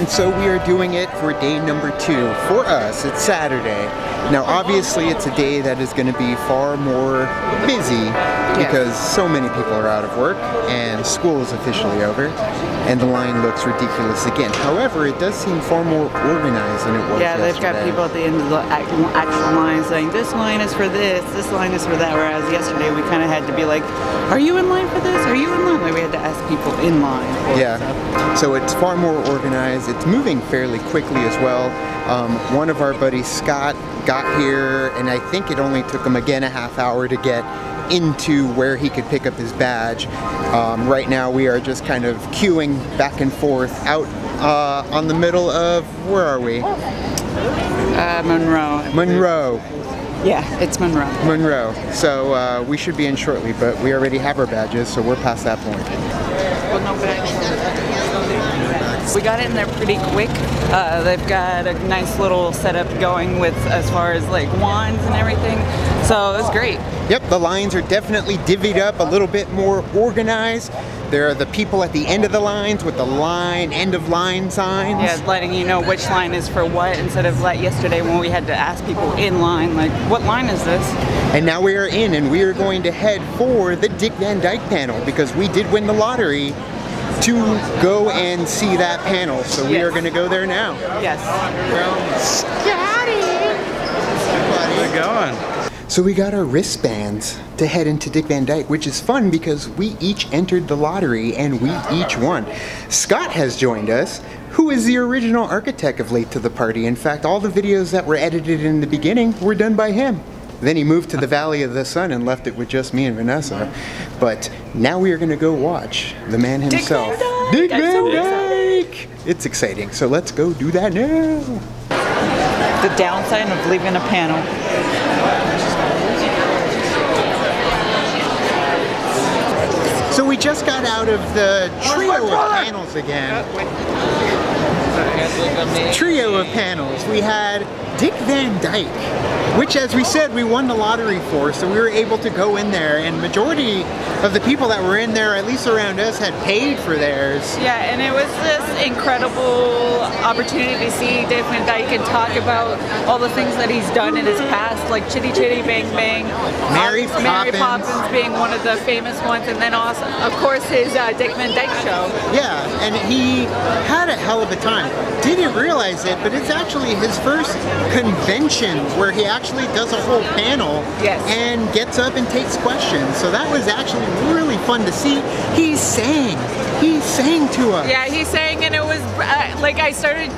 And so we are doing it for day number 2. For us, it's Saturday. Now obviously it's a day that is going to be far more busy because so many people are out of work and school is officially over and the line looks ridiculous again. However, it does seem far more organized than it was yesterday. They've got people at the end of the actual line saying this line is for this line is for that, whereas yesterday we kind of had to be like, are you in line for this? Are you in line? Like we had to ask people in line for it. So it's far more organized. It's moving fairly quickly as well. One of our buddies, Scott, got here and I think it only took him again a half hour to get into where he could pick up his badge. Right now we are just kind of queuing back and forth out on the middle of, where are we? Monroe. Monroe. Yeah, it's Monroe. Monroe. So we should be in shortly, but we already have our badges, so we're past that point. Well, no badges. We got in there pretty quick. They've got a nice little setup going with as far as like wands and everything. So it was great. Yep, the lines are definitely divvied up a little bit more organized. There are the people at the end of the lines with the line, end of line signs. Yeah, letting you know which line is for what, instead of like yesterday when we had to ask people in line, like, what line is this? And now we are in and we are going to head for the Dick Van Dyke panel because we did win the lottery to go and see that panel. So we are going to go there now. Yes. Scotty! How's it going? So we got our wristbands to head into Dick Van Dyke, which is fun because we each entered the lottery and we each won. Scott has joined us, who is the original architect of Late to the Party. In fact, all the videos that were edited in the beginning were done by him. Then he moved to the Valley of the Sun and left it with just me and Vanessa. But now we are going to go watch the man himself, Dick Van Dyke! It's exciting, so let's go do that now. The downside of leaving a panel. So we just got out of the trio of panels again. Trio of panels. We had Dick Van Dyke, which, as we said, we won the lottery for, so we were able to go in there, and majority of the people that were in there, at least around us, had paid for theirs. Yeah, and it was this incredible opportunity to see Dick Van Dyke and talk about all the things that he's done in his past, like Chitty Chitty Bang Bang, Mary Poppins being one of the famous ones, and then also, of course, his Dick Van Dyke Show. Yeah, and he had a hell of a time. Didn't realize it, but it's actually his first convention where he actually does a whole panel and gets up and takes questions. So that was actually really fun to see. He sang to us. Yeah, he sang, and it was like I started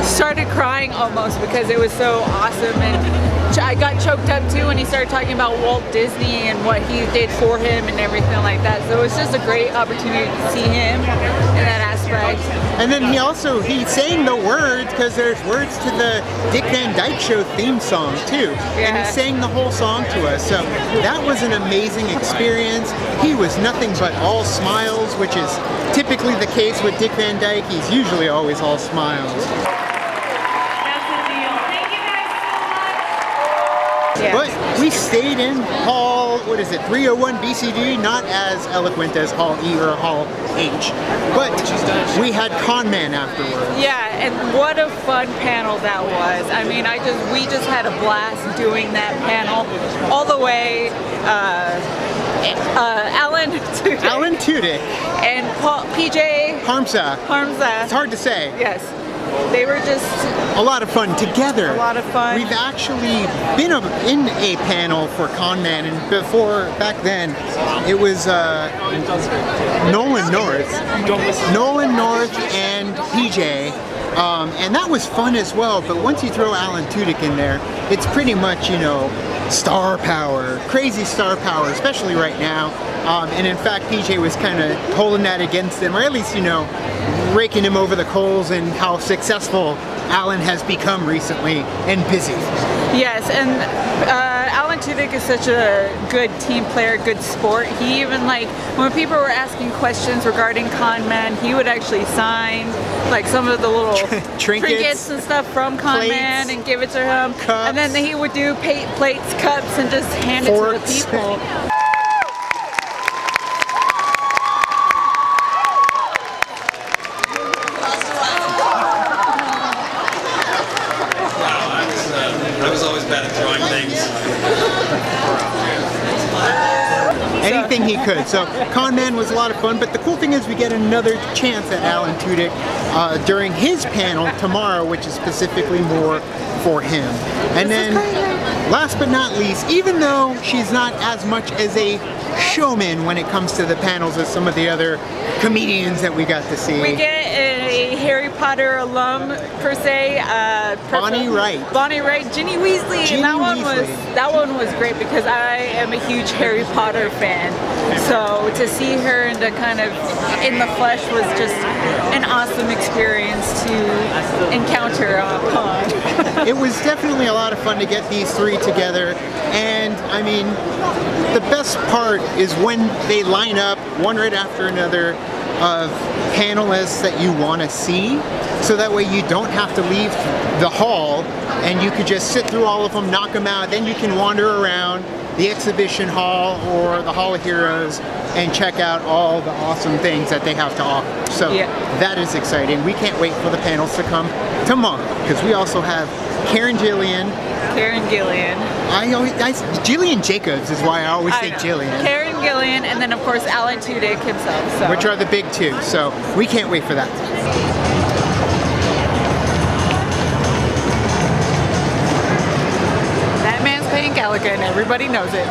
started crying almost because it was so awesome, and I got choked up too when he started talking about Walt Disney and what he did for him and everything like that. So it was just a great opportunity to see him in that aspect. And then he sang the words, because there's words to the Dick Van Dyke Show theme song too. And he sang the whole song to us. So that was an amazing experience. He was nothing but all smiles, which is typically the case with Dick Van Dyke. He's usually always all smiles. But we stayed in Hall, 301 BCD, not as eloquent as Hall E or Hall H, but we had ConMan afterwards. Yeah, and what a fun panel that was. I mean, we just had a blast doing that panel all the way. Alan Tudyk and PJ Harmsa. It's hard to say. Yes. They were just a lot of fun together. A lot of fun. We've actually been in a panel for ConMan, and back then, it was Nolan North and PJ. And that was fun as well, but once you throw Alan Tudyk in there, it's pretty much, star power, crazy star power, especially right now. And in fact, PJ was kind of holding that against him, or at least, raking him over the coals and how successful Alan has become recently and busy. Yes, and Alan Tudyk is such a good team player, good sport. He even, when people were asking questions regarding ConMan, he would actually sign some of the little trinkets and stuff from ConMan and give it to him. Cups, and then he would do plates, cups, and just hand it to the people. everything he could. So ConMan was a lot of fun, but the cool thing is we get another chance at Alan Tudyk during his panel tomorrow, which is specifically more for him. And then last but not least, even though she's not as much as a showman when it comes to the panels as some of the other comedians that we got to see. We get a Harry Potter alum, per se. Bonnie Wright. Bonnie Wright, Ginny Weasley. Ginny That one was great because I am a huge Harry Potter fan. So to see her and to kind of in the flesh was just an awesome experience to encounter on a con. It was definitely a lot of fun to get these three together, and I mean, the best part is when they line up one right after another of panelists that you want to see, so that way you don't have to leave the hall and you could just sit through all of them, knock them out, then you can wander around the exhibition hall or the Hall of Heroes and check out all the awesome things that they have to offer. So that is exciting. We can't wait for the panels to come tomorrow, because we also have Karen Gillian. Jillian Jacobs is why I always say Jillian. Karen Gillian, and then of course Alan Tudyk himself. So. Which are the big two, so we can't wait for that. That man's playing Gallagher and everybody knows it.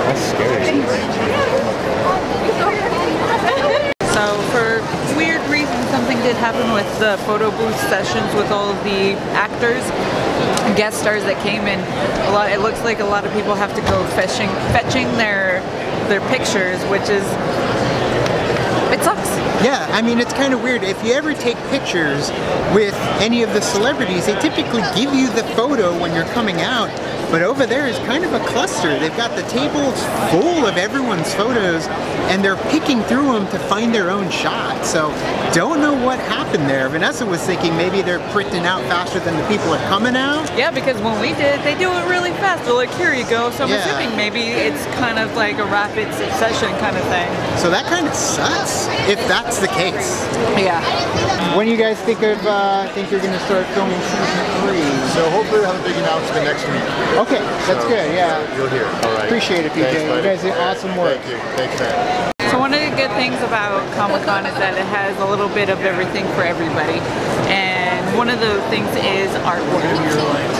That's scary. So for weird reasons, something did happen with the photo booth sessions with all of the actors and guest stars that came in. It looks like a lot of people have to go fetching their pictures, which is, it sucks. Yeah, I mean, it's kind of weird. If you ever take pictures with any of the celebrities, they typically give you the photo when you're coming out. But over there is kind of a cluster. They've got the tables full of everyone's photos, and they're picking through them to find their own shot. So don't know what happened there. Vanessa was thinking maybe they're printing out faster than the people are coming out. Yeah, because when we did, they do it really fast. They're like, here you go. So I'm assuming maybe it's kind of like a rapid succession kind of thing. So that kind of sucks, if that's the case. Yeah. When do you guys think you're going to start filming season 3? So hopefully we'll have a big announcement next week. Okay, that's good, yeah. You'll hear, all right. Appreciate it, PJ. Thanks, you guys did awesome work. Thank you. Thanks, man. So one of the good things about Comic-Con is that it has a little bit of everything for everybody. And one of the things is artwork.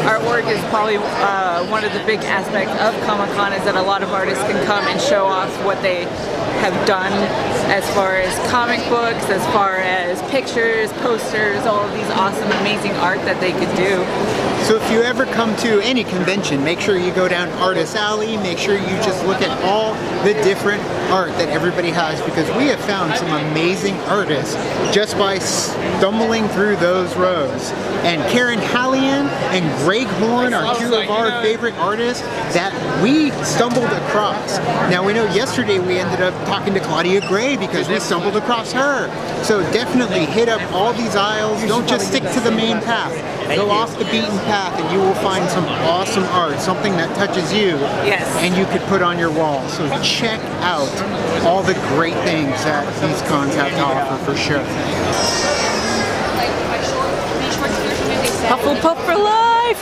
Artwork is probably one of the big aspects of Comic-Con, is that a lot of artists can come and show off what they have done as far as comic books, as far as pictures, posters, all of these awesome, amazing art that they could do. So if you ever come to any convention, make sure you go down Artist Alley, make sure you just look at all the different art that everybody has, because we have found some amazing artists just by stumbling through those rows. And Karen Hallian and Greg Horn are two of our favorite artists that we stumbled across. Now we know yesterday we ended up talking to Claudia Gray because we stumbled across her. So definitely hit up all these aisles, don't just stick to the main path. Go off the beaten path and you will find some awesome art, something that touches you and you could put on your wall. So check out all the great things that these cons have to offer for sure. Hufflepuff for life!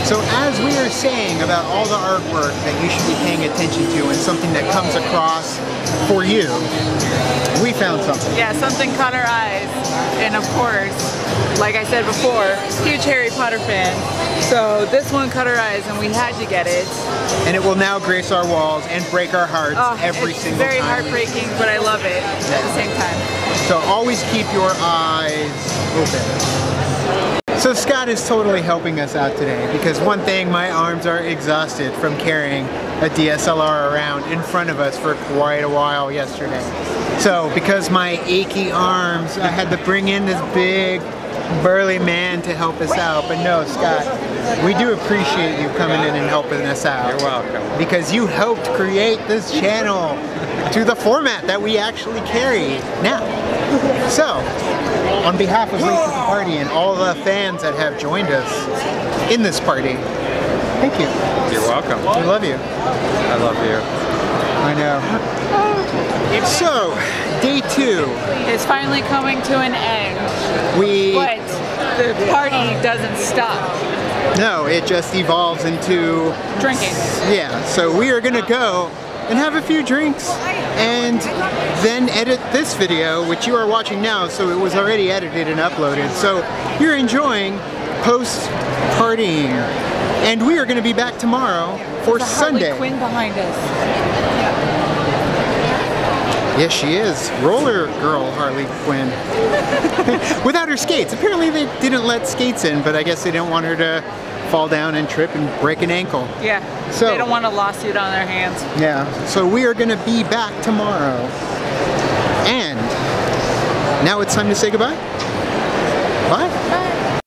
So as we are saying about all the artwork that you should be paying attention to and something that comes across for you, we found something. Yeah, something caught our eyes. And of course, like I said before, huge Harry Potter fan. So this one caught our eyes and we had to get it. And it will now grace our walls and break our hearts every single time. It's very heartbreaking, but I love it at the same time. So always keep your eyes open. So Scott is totally helping us out today, because one thing, my arms are exhausted from carrying a DSLR around in front of us for quite a while yesterday. So because my achy arms, I had to bring in this big burly man to help us out. But no, Scott, we do appreciate you coming in and helping us out. You're welcome. Because you helped create this channel to the format that we actually carry now. So, on behalf of Late to the Party and all the fans that have joined us in this party, thank you. You're welcome. We love you. I love you. I know. So, day 2. It's finally coming to an end. But the party doesn't stop. No, it just evolves into drinking. Yeah, so we are gonna go and have a few drinks and then edit this video, which you are watching now, so it was already edited and uploaded. So you're enjoying post-partying. And we are gonna be back tomorrow for Sunday. Harley Quinn behind us. Yes, she is. Roller girl Harley Quinn. Without her skates. Apparently they didn't let skates in, but I guess they didn't want her to fall down and trip and break an ankle. Yeah, so they don't want a lawsuit on their hands. Yeah, so we are gonna be back tomorrow. And now it's time to say goodbye. Bye. Bye.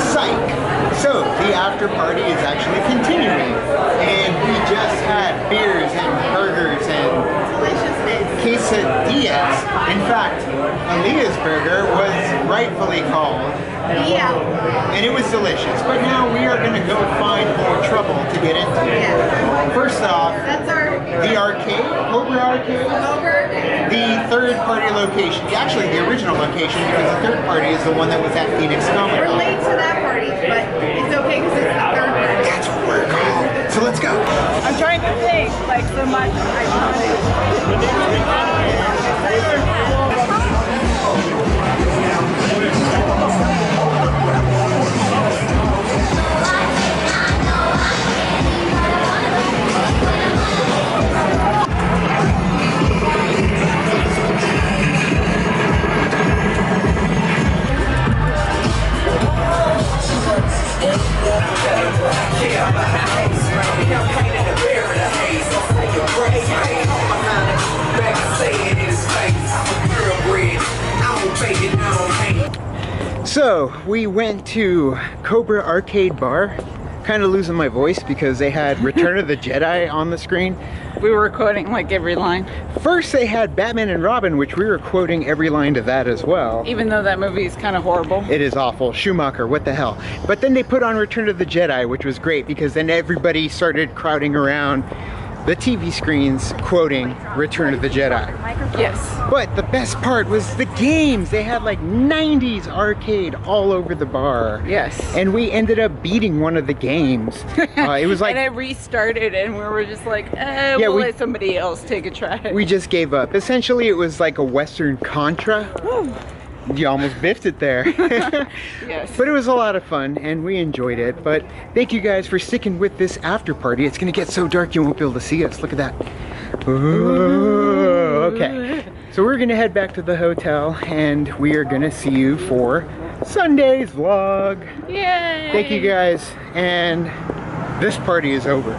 Psych! So the after party is actually continuing. And we just had beers and burgers and quesadillas. In fact, Aaliyah's burger was rightfully called. Yeah. And it was delicious. But now we are going to go find more trouble to get into. Yeah. First off, That's the arcade, Cobra Arcade, the third party location. Actually, the original location, because the third party is the one that was at Phoenix COMICON. We're late to that party, but it's okay because it's the third party. That's what we're called. So let's go. I'm trying to think, like, so much iconic. So we went to Cobra Arcade Bar. Kind of losing my voice because they had Return of the Jedi on the screen. We were quoting like every line. First they had Batman and Robin, which we were quoting every line to that as well. Even though that movie is kind of horrible. It is awful. Schumacher, what the hell. But then they put on Return of the Jedi, which was great because then everybody started crowding around the TV screens quoting Return of the Jedi. Yes. But the best part was the games. They had like 90s arcade all over the bar. Yes. And we ended up beating one of the games. It was like... and it restarted and we were just like, we'll let somebody else take a try. We just gave up. Essentially it was like a Western Contra. Woo. You almost biffed it there. Yes. But it was a lot of fun and we enjoyed it. But thank you guys for sticking with this after party. It's gonna get so dark you won't be able to see us. Look at that. Ooh, okay. So we're gonna head back to the hotel and we are gonna see you for Sunday's vlog. Yay! Thank you guys, and this party is over.